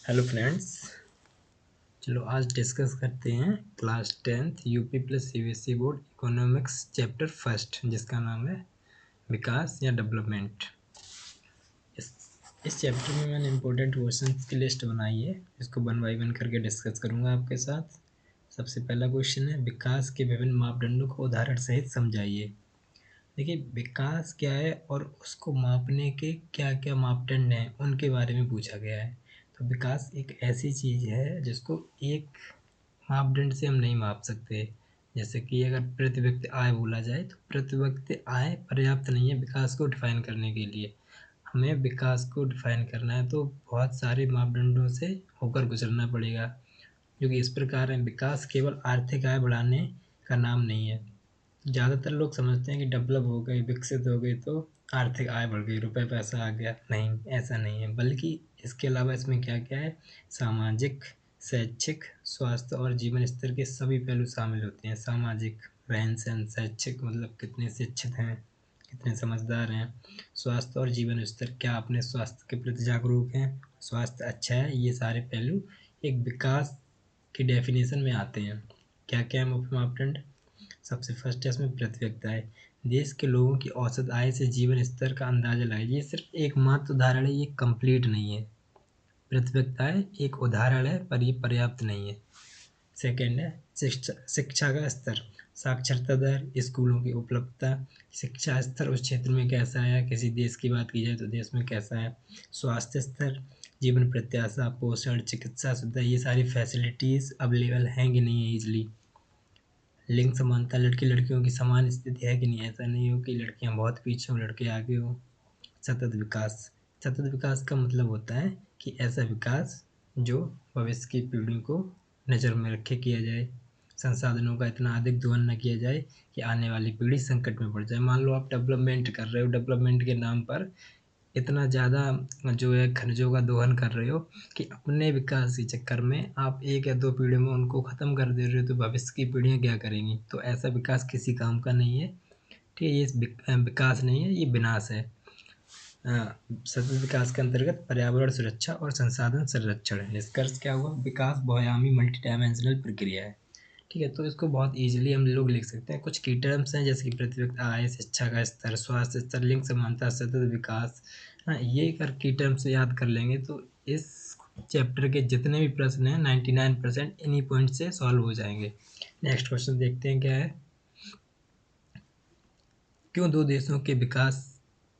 Hello friends. चलो आज discuss करते हैं class 10th UP plus CBSE board economics chapter first, जिसका नाम है विकास या डेवलपमेंट। इस चैप्टर में मैंने इंपॉर्टेंट क्वेश्चंस की लिस्ट बनाई है, इसको वन बाई वन करके डिस्कस करूंगा आपके साथ। सबसे पहला क्वेश्चन है, विकास के विभिन्न मापदंडों को उदाहरण सहित समझाइए। देखिए, विकास क्या है और उसको मापने के क्या क्या मापदंड हैं उनके बारे में पूछा गया है। तो विकास एक ऐसी चीज़ है जिसको एक मापदंड से हम नहीं माप सकते। जैसे कि अगर प्रति व्यक्ति आय बोला जाए तो प्रति व्यक्ति आय पर्याप्त नहीं है विकास को डिफाइन करने के लिए। हमें विकास को डिफाइन करना है तो बहुत सारे मापदंडों से होकर गुजरना पड़ेगा, जो कि इस प्रकार है। विकास केवल आर्थिक आय बढ़ाने का नाम नहीं है। ज़्यादातर लोग समझते हैं कि डेवलप हो गई, विकसित हो गई तो आर्थिक आय बढ़ गई, रुपए पैसा आ गया। नहीं, ऐसा नहीं है, बल्कि इसके अलावा इसमें क्या क्या है, सामाजिक, शैक्षिक, स्वास्थ्य और जीवन स्तर के सभी पहलू शामिल होते हैं। सामाजिक, रहन सहन। शैक्षिक मतलब कितने शिक्षित हैं, कितने समझदार हैं। स्वास्थ्य और जीवन स्तर, क्या अपने स्वास्थ्य के प्रति जागरूक हैं, स्वास्थ्य अच्छा है। ये सारे पहलू एक विकास की डेफिनेशन में आते हैं। क्या क्या है मुख्य मापदंड। सबसे फर्स्ट है इसमें प्रति व्यक्ति आय। देश के लोगों की औसत आय से जीवन स्तर का अंदाजा लगाइए। ये सिर्फ एक मात्र उदाहरण है, ये कंप्लीट नहीं है। प्रति व्यक्ति आय एक उदाहरण है पर ये पर्याप्त नहीं है। सेकेंड है शिक्षा का स्तर। साक्षरता दर, स्कूलों की उपलब्धता, शिक्षा स्तर उस क्षेत्र में कैसा है। किसी देश की बात की जाए तो देश में कैसा है। स्वास्थ्य स्तर, जीवन प्रत्याशा, पोषण, चिकित्सा सुविधा, ये सारी फैसिलिटीज़ अवेलेबल हैं कि नहीं है ईजिली। लिंग समानता, लड़की लड़कियों की समान स्थिति है कि नहीं। ऐसा नहीं हो कि लड़कियां बहुत पीछे हो, लड़के आगे हो। सतत विकास। सतत विकास का मतलब होता है कि ऐसा विकास जो भविष्य की पीढ़ी को नज़र में रखे किया जाए। संसाधनों का इतना अधिक दोहन न किया जाए कि आने वाली पीढ़ी संकट में पड़ जाए। मान लो आप डेवलपमेंट कर रहे हो, डेवलपमेंट के नाम पर इतना ज़्यादा जो है खनिजों का दोहन कर रहे हो कि अपने विकास के चक्कर में आप एक या दो पीढ़ियों में उनको ख़त्म कर दे रहे हो, तो भविष्य की पीढ़ियाँ क्या करेंगी। तो ऐसा विकास किसी काम का नहीं है। ठीक है, ये विकास नहीं है, ये विनाश है। सतत विकास के अंतर्गत पर्यावरण सुरक्षा और संसाधन संरक्षण है। निष्कर्ष क्या हुआ, विकास बहुआयामी मल्टी डायमेंशनल प्रक्रिया है। ठीक है, तो इसको बहुत इजीली हम लोग लिख सकते हैं। कुछ की टर्म्स हैं जैसे कि प्रति व्यक्ति आय, शिक्षा का स्तर, स्वास्थ्य स्तर, लिंग समानता, सतत विकास। हाँ, ये कर की टर्म्स याद कर लेंगे तो इस चैप्टर के जितने भी प्रश्न हैं 99% इन्हीं पॉइंट से सॉल्व हो जाएंगे। नेक्स्ट क्वेश्चन देखते हैं क्या है। क्यों दो देशों के विकास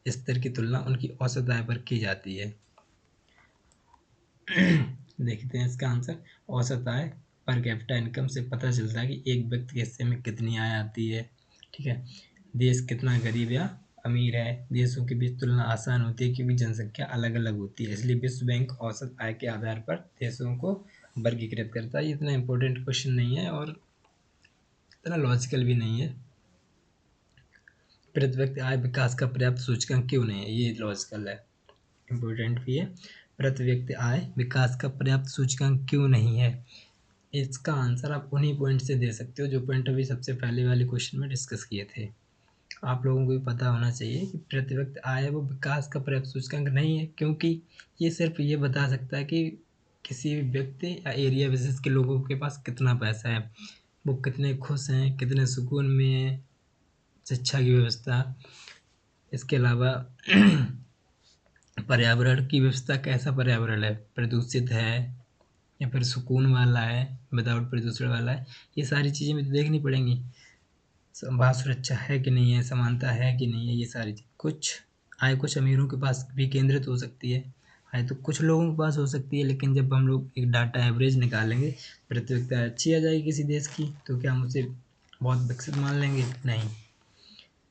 स्तर की तुलना उनकी औसत आय पर की जाती है। देखते हैं इसका आंसर। औसत आय पर कैपिटा इनकम से पता चलता है कि एक व्यक्ति के हिस्से में कितनी आय आती है। ठीक है, देश कितना गरीब या अमीर है। देशों के बीच तुलना आसान होती है क्योंकि जनसंख्या अलग अलग होती है, इसलिए विश्व बैंक औसत आय के आधार पर देशों को वर्गीकृत करता है। ये इतना इंपॉर्टेंट क्वेश्चन नहीं है और इतना लॉजिकल भी नहीं है। प्रति व्यक्ति आय विकास का पर्याप्त सूचकांक क्यों नहीं है, ये लॉजिकल है, इम्पोर्टेंट भी है। प्रति व्यक्ति आय विकास का पर्याप्त सूचकांक क्यों नहीं है, इसका आंसर आप उन्हीं पॉइंट से दे सकते हो जो पॉइंट अभी सबसे पहले वाले क्वेश्चन में डिस्कस किए थे। आप लोगों को भी पता होना चाहिए कि प्रति व्यक्ति आय वो विकास का पर्याप्त सूचकांक नहीं है, क्योंकि ये सिर्फ ये बता सकता है कि किसी भी व्यक्ति या एरिया विशेष के लोगों के पास कितना पैसा है, वो कितने खुश हैं, कितने सुकून में हैं, शिक्षा की व्यवस्था, इसके अलावा पर्यावरण की व्यवस्था, कैसा पर्यावरण है, प्रदूषित है या फिर सुकून वाला है, विदाउट प्रदूषण वाला है। ये सारी चीज़ें मुझे देखनी पड़ेंगी। वहाँ सुरक्षा है कि नहीं है, समानता है कि नहीं है, ये सारी चीज़। कुछ आय कुछ अमीरों के पास भी केंद्रित हो सकती है, आय तो कुछ लोगों के पास हो सकती है, लेकिन जब हम लोग एक डाटा एवरेज निकालेंगे, प्रति व्यक्ति आय अच्छी आ जाएगी किसी देश की, तो क्या हम उसे बहुत विकसित मान लेंगे, नहीं।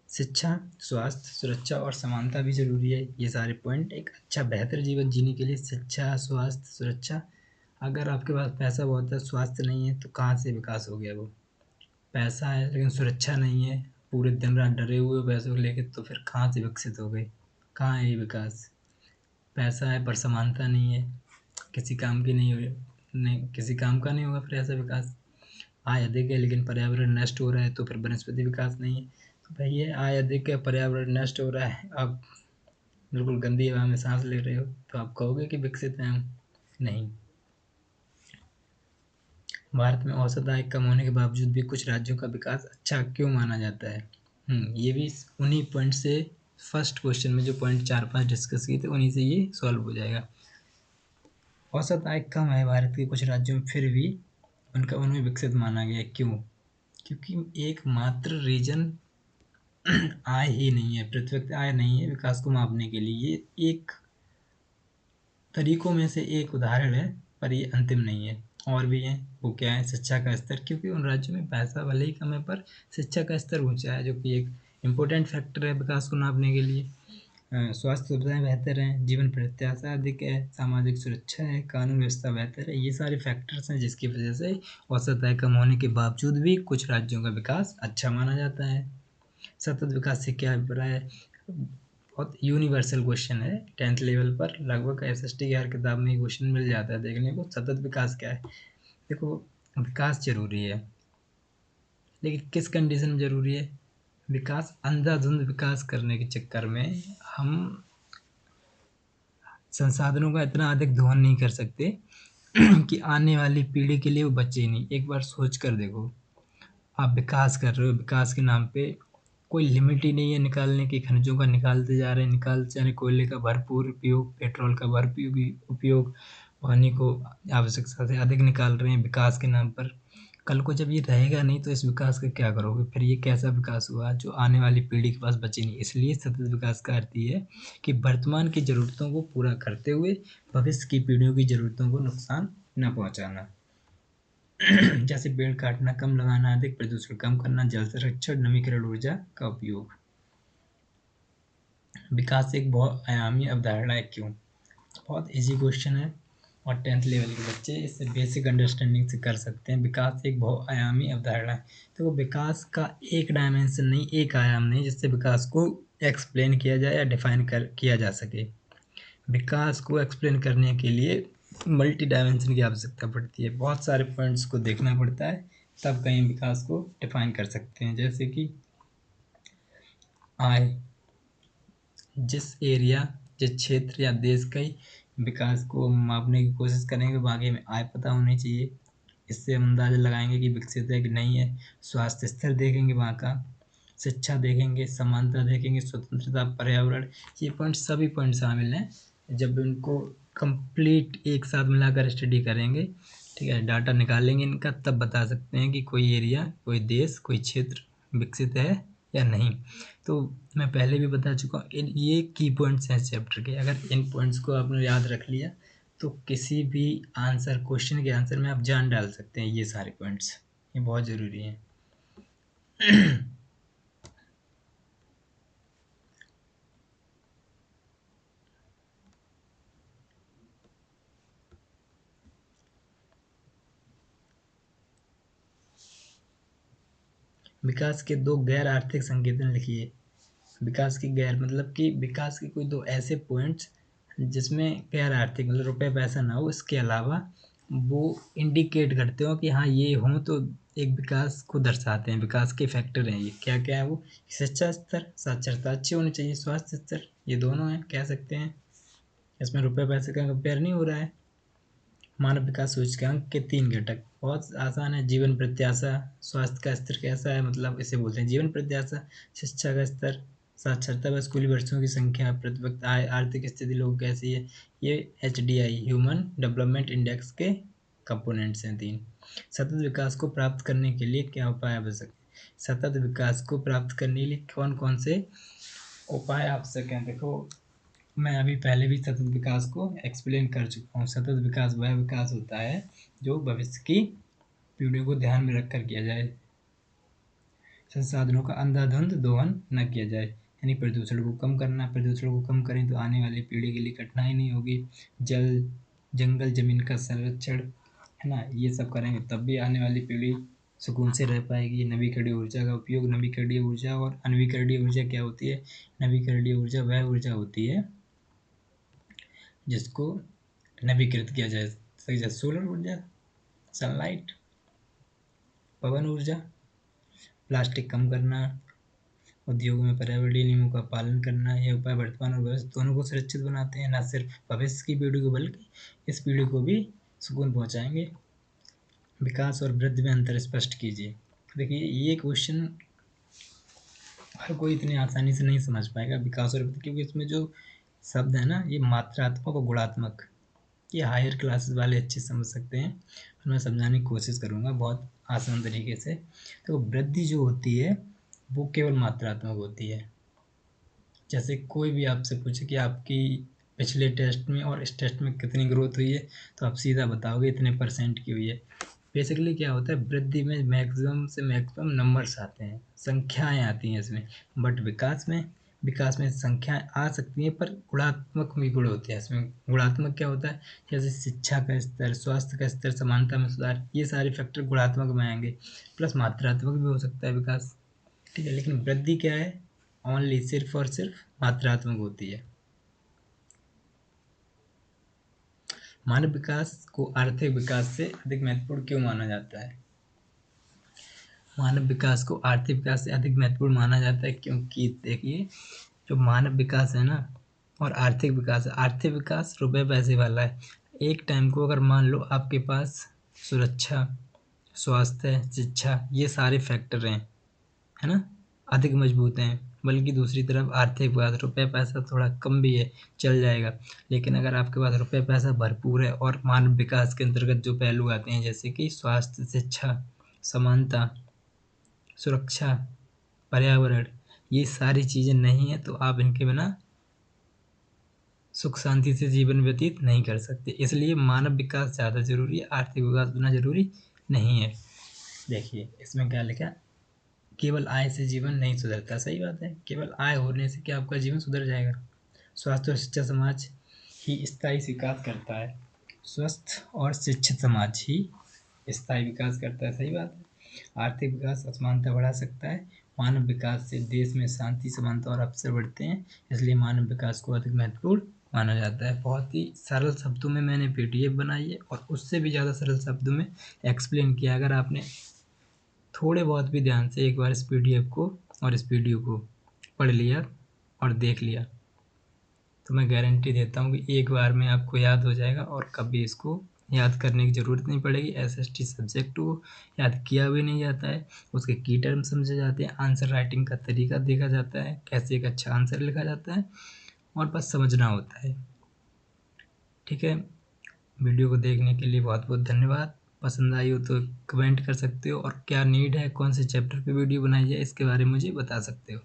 शिक्षा, स्वास्थ्य, सुरक्षा और समानता भी ज़रूरी है। ये सारे पॉइंट एक अच्छा बेहतर जीवन जीने के लिए, शिक्षा, स्वास्थ्य, सुरक्षा। अगर आपके पास पैसा बहुत है, स्वास्थ्य नहीं है, तो कहाँ से विकास हो गया वो। पैसा है लेकिन सुरक्षा नहीं है, पूरे दिन रात डरे हुए हो पैसों को लेके, तो फिर कहाँ से विकसित हो गए, कहाँ है ये विकास। पैसा है पर समानता नहीं है, किसी काम की नहीं हो, नहीं किसी काम का नहीं होगा फिर ऐसा विकास। आय अधिक है लेकिन पर्यावरण नष्ट हो रहा है, तो फिर वनस्पति विकास नहीं है। तो भाई ये आय अधिक है, पर्यावरण नष्ट हो रहा है, अब बिल्कुल गंदी हवा में सांस ले रहे हो तो आप कहोगे कि विकसित हैं हम? नहीं। भारत में औसत आय कम होने के बावजूद भी कुछ राज्यों का विकास अच्छा क्यों माना जाता है? ये भी उन्हीं पॉइंट से, फर्स्ट क्वेश्चन में जो पॉइंट 4-5 डिस्कस किए थे उन्हीं से ये सॉल्व हो जाएगा। औसत आय कम है भारत के कुछ राज्यों में, फिर भी उनमें विकसित माना गया। क्यों? क्योंकि एकमात्र रीजन आय ही नहीं है, प्रत्यक्ष आय नहीं है विकास को मापने के लिए। ये एक तरीकों में से एक उदाहरण है, पर ये अंतिम नहीं है। और भी हैं। वो क्या है? शिक्षा का स्तर। क्योंकि उन राज्यों में पैसा भले ही कम है पर शिक्षा का स्तर ऊंचा है, जो कि एक इम्पोर्टेंट फैक्टर है विकास को नापने के लिए। स्वास्थ्य सुविधाएं बेहतर हैं, जीवन प्रत्याशा अधिक है, सामाजिक सुरक्षा है, कानून व्यवस्था बेहतर है। ये सारे फैक्टर्स हैं जिसकी वजह से औसत आय कम होने के बावजूद भी कुछ राज्यों का विकास अच्छा माना जाता है। सतत विकास से क्या अभिप्राय है? बहुत यूनिवर्सल क्वेश्चन है, 10th लेवल पर लगभग एसएसटी की हर किताब में ये क्वेश्चन मिल जाता है देखने को। सतत विकास क्या है? देखो, विकास जरूरी है, लेकिन किस कंडीशन में जरूरी है? विकास अंधाधुंध विकास करने के चक्कर में हम संसाधनों का इतना अधिक दोहन नहीं कर सकते कि आने वाली पीढ़ी के लिए वो बचे ही नहीं। एक बार सोच कर देखो, आप विकास कर रहे हो, विकास के नाम पे कोई लिमिट ही नहीं है निकालने की। खनिजों का निकालते जा रहे हैं, निकालते जा रहे हैं, कोयले का भरपूर उपयोग, पेट्रोल का भरपूर उपयोग, पानी को आवश्यकता से अधिक निकाल रहे हैं विकास के नाम पर। कल को जब ये रहेगा नहीं तो इस विकास का क्या करोगे? फिर ये कैसा विकास हुआ जो आने वाली पीढ़ी के पास बचे नहीं? इसलिए सतत विकास का अर्थ ये है कि वर्तमान की ज़रूरतों को पूरा करते हुए भविष्य की पीढ़ियों की ज़रूरतों को नुकसान न पहुँचाना। जैसे पेड़ काटना कम लगाना, अधिक प्रदूषण कम करना, जल संरक्षण, नवीकरण ऊर्जा का उपयोग। विकास एक बहुआयामी अवधारणा है। क्यों? बहुत इजी क्वेश्चन है और 10th लेवल के बच्चे इसे बेसिक अंडरस्टैंडिंग से कर सकते हैं। विकास एक बहुआयामी अवधारणा है। तो वो विकास का एक डायमेंशन नहीं, एक आयाम नहीं जिससे विकास को एक्सप्लेन किया जाए या डिफाइन किया जा सके। विकास को एक्सप्लेन करने के लिए मल्टी डायमेंशन की आवश्यकता पड़ती है। बहुत सारे पॉइंट्स को देखना पड़ता है, तब कहीं विकास को डिफाइन कर सकते हैं। जैसे कि आय, जिस एरिया, जिस क्षेत्र या देश का ही विकास को मापने की कोशिश करेंगे वहाँ में आय पता होनी चाहिए। इससे हम अंदाज़ा लगाएंगे कि विकसित है कि नहीं है। स्वास्थ्य स्तर देखेंगे वहाँ का, शिक्षा देखेंगे, समानता देखेंगे, स्वतंत्रता, पर्यावरण, ये पॉइंट सभी पॉइंट शामिल हैं। जब इनको कंप्लीट एक साथ मिलाकर स्टडी करेंगे, ठीक है, डाटा निकालेंगे इनका, तब बता सकते हैं कि कोई एरिया, कोई देश, कोई क्षेत्र विकसित है या नहीं। तो मैं पहले भी बता चुका हूँ, ये की पॉइंट्स हैं चैप्टर के। अगर इन पॉइंट्स को आपने याद रख लिया तो किसी भी आंसर, क्वेश्चन के आंसर में आप जान डाल सकते हैं। ये सारे पॉइंट्स ये बहुत ज़रूरी हैं। विकास के दो गैर आर्थिक संकेतन लिखिए। विकास की गैर मतलब कि विकास के कोई दो ऐसे पॉइंट्स जिसमें गैर आर्थिक मतलब रुपये पैसा ना हो, इसके अलावा वो इंडिकेट करते हो कि हाँ ये हों तो एक विकास को दर्शाते हैं। विकास के फैक्टर हैं ये। क्या क्या है वो? शिक्षा स्तर, साक्षरता अच्छी होनी चाहिए, स्वास्थ्य स्तर, ये दोनों हैं कह सकते हैं। इसमें रुपये पैसे का कंपेयर नहीं हो रहा है। मानव विकास सूचकांक के 3 घटक बहुत आसान है। जीवन प्रत्याशा, स्वास्थ्य का स्तर कैसा है, मतलब इसे बोलते हैं जीवन प्रत्याशा। शिक्षा का स्तर, साक्षरता व स्कूली वर्षों की संख्या, प्रतिशत आय, आर्थिक स्थिति लोगों की कैसी है। ये HDI, ह्यूमन डेवलपमेंट इंडेक्स के कंपोनेंट्स हैं 3। सतत विकास को प्राप्त करने के लिए क्या उपाय आवश्यक है? सतत विकास को प्राप्त करने के लिए कौन कौन से उपाय आवश्यक हैं? देखो, मैं अभी पहले भी सतत विकास को एक्सप्लेन कर चुका हूँ। सतत विकास वह विकास होता है जो भविष्य की पीढ़ियों को ध्यान में रखकर किया जाए। संसाधनों का अंधाधुंध दोहन न किया जाए, यानी प्रदूषण को कम करना। प्रदूषण को कम करें तो आने वाली पीढ़ी के लिए कठिनाई नहीं होगी। जल, जंगल, जमीन का संरक्षण, है ना, ये सब करेंगे तब भी आने वाली पीढ़ी सुकून से रह पाएगी। नवीकरणीय ऊर्जा का उपयोग। नवीकरणीय ऊर्जा और अनवीकरणीय ऊर्जा क्या होती है? नवीकरणीय ऊर्जा वह ऊर्जा होती है जिसको नवीकृत किया जाए, सही जैसे सोलर ऊर्जा, सनलाइट, पवन ऊर्जा। प्लास्टिक कम करना, उद्योग में पर्यावरणीय नियमों का पालन करना, यह उपाय वर्तमान और भविष्य दोनों को सुरक्षित बनाते हैं। न सिर्फ भविष्य की पीढ़ी को बल्कि इस पीढ़ी को भी सुकून पहुंचाएंगे। विकास और वृद्धि में अंतर स्पष्ट कीजिए। देखिए ये क्वेश्चन हर कोई इतनी आसानी से नहीं समझ पाएगा, विकास और वृद्धि, क्योंकि इसमें जो शब्द है ना, ये मात्रात्मक और गुणात्मक, ये हायर क्लासेस वाले अच्छे समझ सकते हैं, और मैं समझाने की कोशिश करूँगा बहुत आसान तरीके से। तो वृद्धि जो होती है वो केवल मात्रात्मक होती है। जैसे कोई भी आपसे पूछे कि आपकी पिछले टेस्ट में और इस टेस्ट में कितनी ग्रोथ हुई है, तो आप सीधा बताओगे इतने परसेंट की हुई है। बेसिकली क्या होता है, वृद्धि में मैक्सिमम से मैक्सिमम नंबर्स आते हैं, संख्याएं आती हैं इसमें। बट विकास में संख्याएं आ सकती हैं, पर गुणात्मक भी गुण होते हैं इसमें। गुणात्मक क्या होता है, जैसे शिक्षा का स्तर, स्वास्थ्य का स्तर, समानता में सुधार, ये सारे फैक्टर गुणात्मक में आएंगे। प्लस मात्रात्मक भी हो सकता है विकास, ठीक है। लेकिन वृद्धि क्या है, ओनली सिर्फ और सिर्फ मात्रात्मक होती है। मानव विकास को आर्थिक विकास से अधिक महत्वपूर्ण क्यों माना जाता है? मानव विकास को आर्थिक विकास से अधिक महत्वपूर्ण माना जाता है क्योंकि देखिए, जो मानव विकास है ना और आर्थिक विकास है, आर्थिक विकास रुपए पैसे वाला है। एक टाइम को अगर मान लो आपके पास सुरक्षा, स्वास्थ्य, शिक्षा, ये सारे फैक्टर हैं, है ना, अधिक मजबूत हैं। बल्कि दूसरी तरफ आर्थिक विकास, रुपये पैसा थोड़ा कम भी है, चल जाएगा। लेकिन अगर आपके पास रुपये पैसा भरपूर है और मानव विकास के अंतर्गत जो पहलू आते हैं, जैसे कि स्वास्थ्य, शिक्षा, समानता, सुरक्षा, पर्यावरण, ये सारी चीज़ें नहीं है, तो आप इनके बिना सुख शांति से जीवन व्यतीत नहीं कर सकते। इसलिए मानव विकास ज़्यादा जरूरी है, आर्थिक विकास उतना जरूरी नहीं है। देखिए इसमें क्या लिखा, केवल आय से जीवन नहीं सुधरता। सही बात है, केवल आय होने से क्या आपका जीवन सुधर जाएगा? स्वास्थ्य और शिक्षा समाज ही स्थायी विकास करता है। स्वस्थ और शिक्षित समाज ही स्थायी विकास करता है। सही बात है। आर्थिक विकास असमानता बढ़ा सकता है। मानव विकास से देश में शांति, समानता और अवसर बढ़ते हैं। इसलिए मानव विकास को अधिक महत्वपूर्ण माना जाता है। बहुत ही सरल शब्दों में मैंने पीडीएफ बनाई है और उससे भी ज़्यादा सरल शब्दों में एक्सप्लेन किया। अगर आपने थोड़े बहुत भी ध्यान से एक बार इस पीडीएफ को और इस वीडियो को पढ़ लिया और देख लिया, तो मैं गारंटी देता हूँ कि एक बार में आपको याद हो जाएगा और कभी इसको याद करने की ज़रूरत नहीं पड़ेगी। एसएसटी सब्जेक्ट को याद किया भी नहीं जाता है, उसके की टर्म समझे जाते हैं, आंसर राइटिंग का तरीका देखा जाता है, कैसे एक अच्छा आंसर लिखा जाता है, और बस समझना होता है। ठीक है, वीडियो को देखने के लिए बहुत बहुत धन्यवाद। पसंद आई हो तो कमेंट कर सकते हो, और क्या नीड है, कौन से चैप्टर पे वीडियो बनाई जाए, इसके बारे में मुझे बता सकते हो।